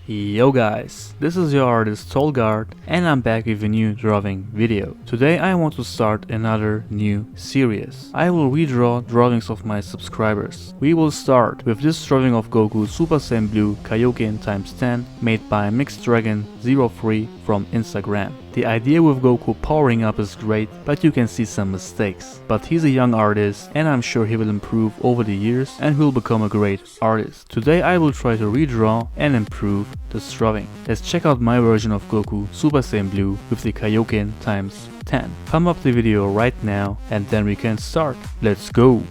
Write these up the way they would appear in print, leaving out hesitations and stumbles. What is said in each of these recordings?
Yo guys, this is your artist Tolg and I'm back with a new drawing video. Today I want to start another new series. I will redraw drawings of my subscribers. We will start with this drawing of Goku Super Saiyan Blue Kaioken x10 made by MixedDragon03 from Instagram. The idea with Goku powering up is great, but you can see some mistakes. But he's a young artist and I'm sure he will improve over the years and will become a great artist. Today I will try to redraw and improve this drawing. Let's check out my version of Goku Super Saiyan Blue with the Kaioken x10. Thumb up the video right now and then we can start. Let's go!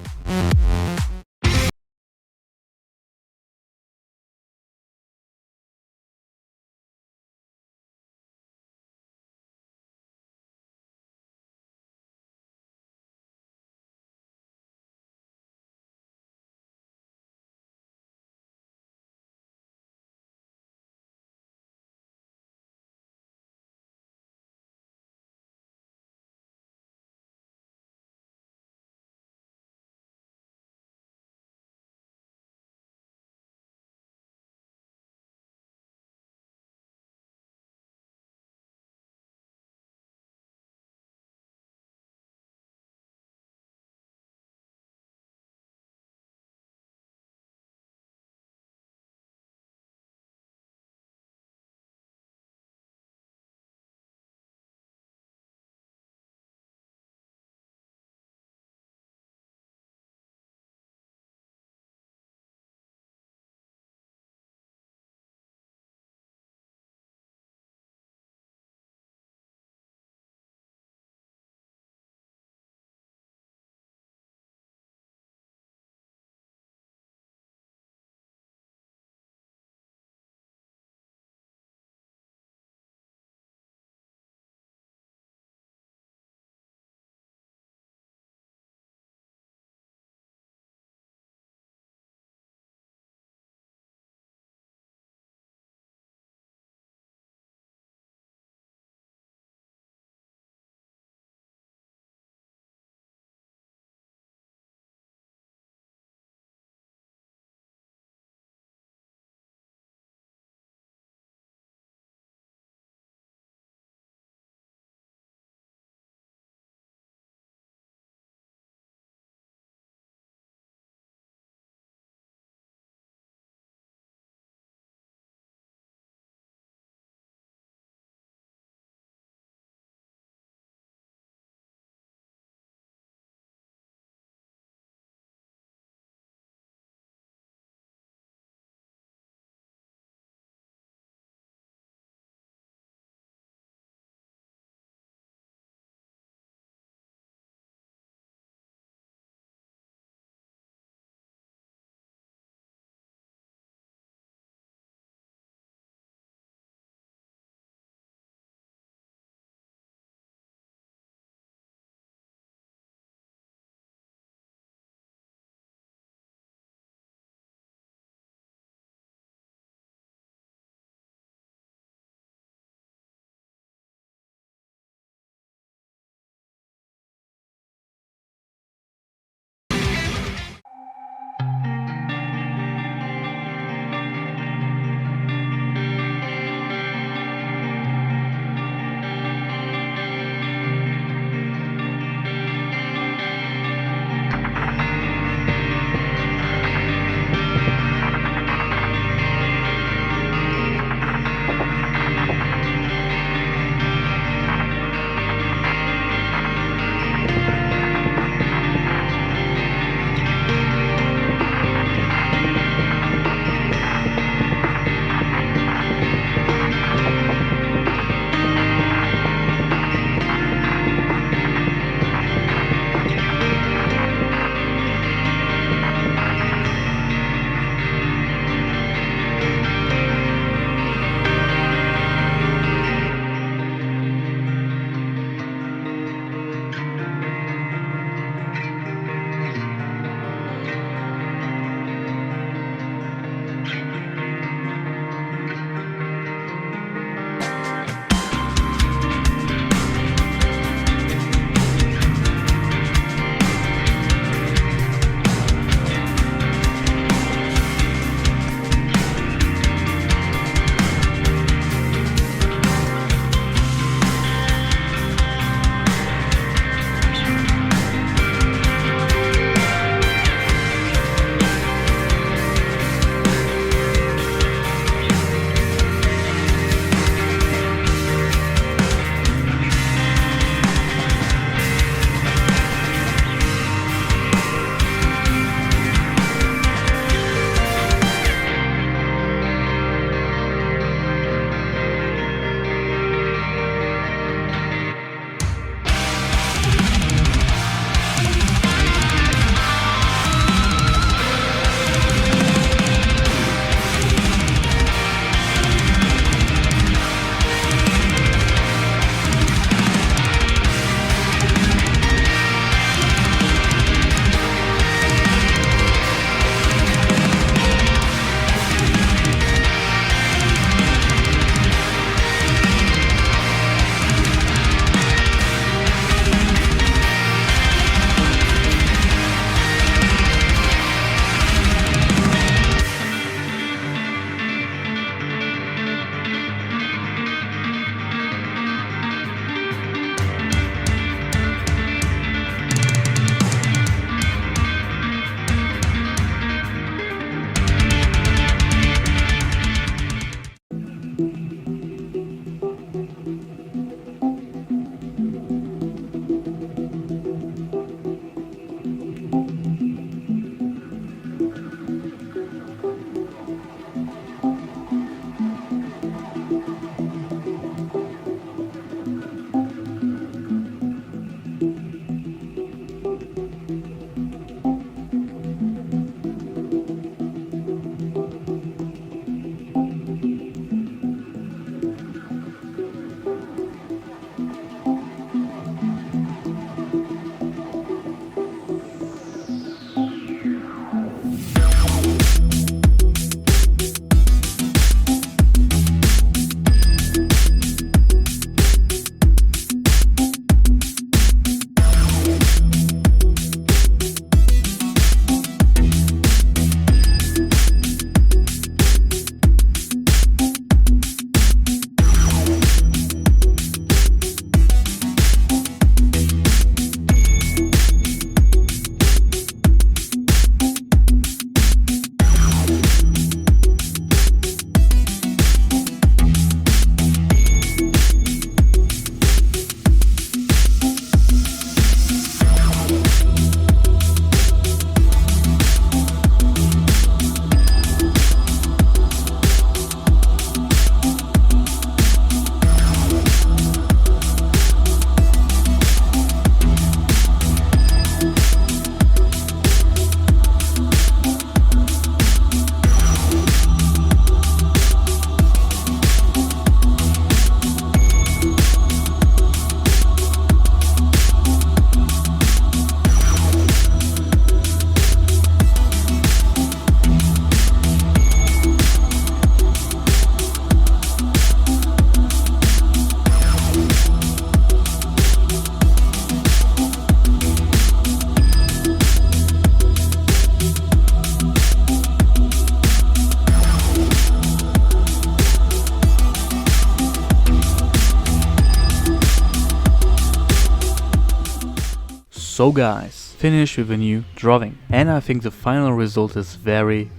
So guys, finished with a new drawing, and I think the final result is very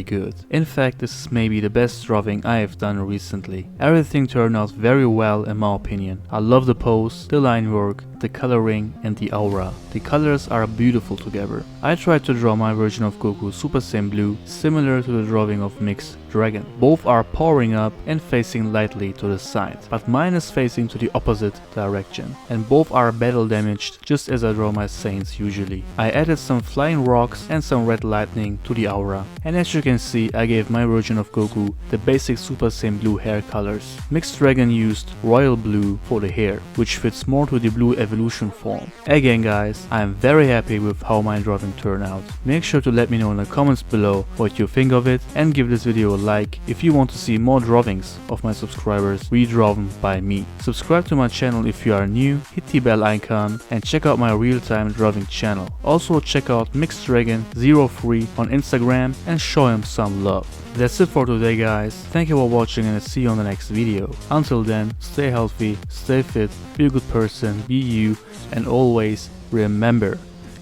good. In fact, this is maybe the best drawing I have done recently. Everything turned out very well in my opinion. I love the pose, the line work, the coloring and the aura. The colors are beautiful together. I tried to draw my version of Goku Super Saiyan Blue similar to the drawing of Mixed Dragon. Both are powering up and facing lightly to the side, but mine is facing to the opposite direction, and both are battle damaged just as I draw my Saiyans usually. I added some flying rocks and some red lightning to the aura, and as you can see I gave my version of Goku the basic Super Saiyan Blue hair colors. Mixed Dragon used royal blue for the hair, which fits more to the blue evolution form. Again guys, I am very happy with how my drawing turned out. Make sure to let me know in the comments below what you think of it, and give this video a like if you want to see more drawings of my subscribers redrawn by me. Subscribe to my channel if you are new, hit the bell icon and check out my real-time drawing channel. Also check out Mixed Dragon 03 on Instagram and show him some love. That's it for today guys, thank you for watching and I'll see you on the next video. Until then, stay healthy, stay fit, be a good person, be you, and always remember,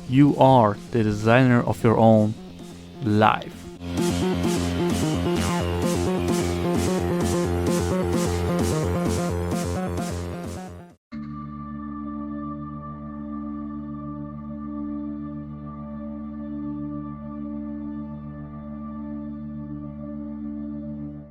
you are the designer of your own life.